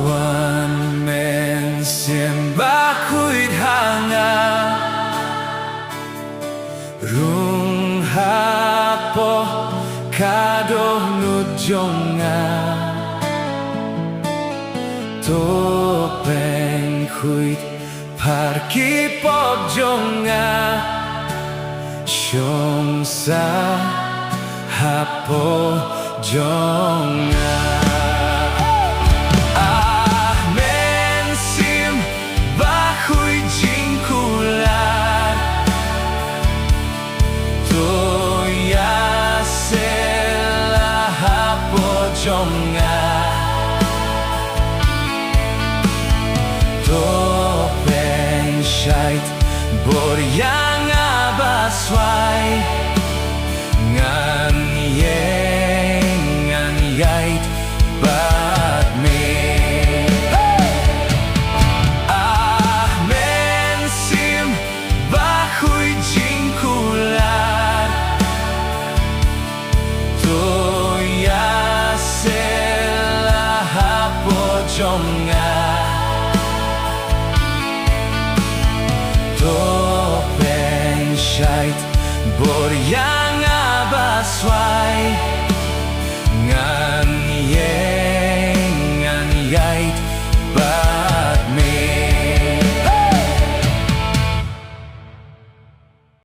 Wan Mynsiem Bakhuid hanga rung hapoh dohnud jong pynkhuid kiba jong sa hapoh jong Mynsiem Bakhuid jingduwai hapoh jong pynshaitbor swai ngan ïaid Mynsiem Bakhuid jingduwai hapoh jong pynshaitbor swai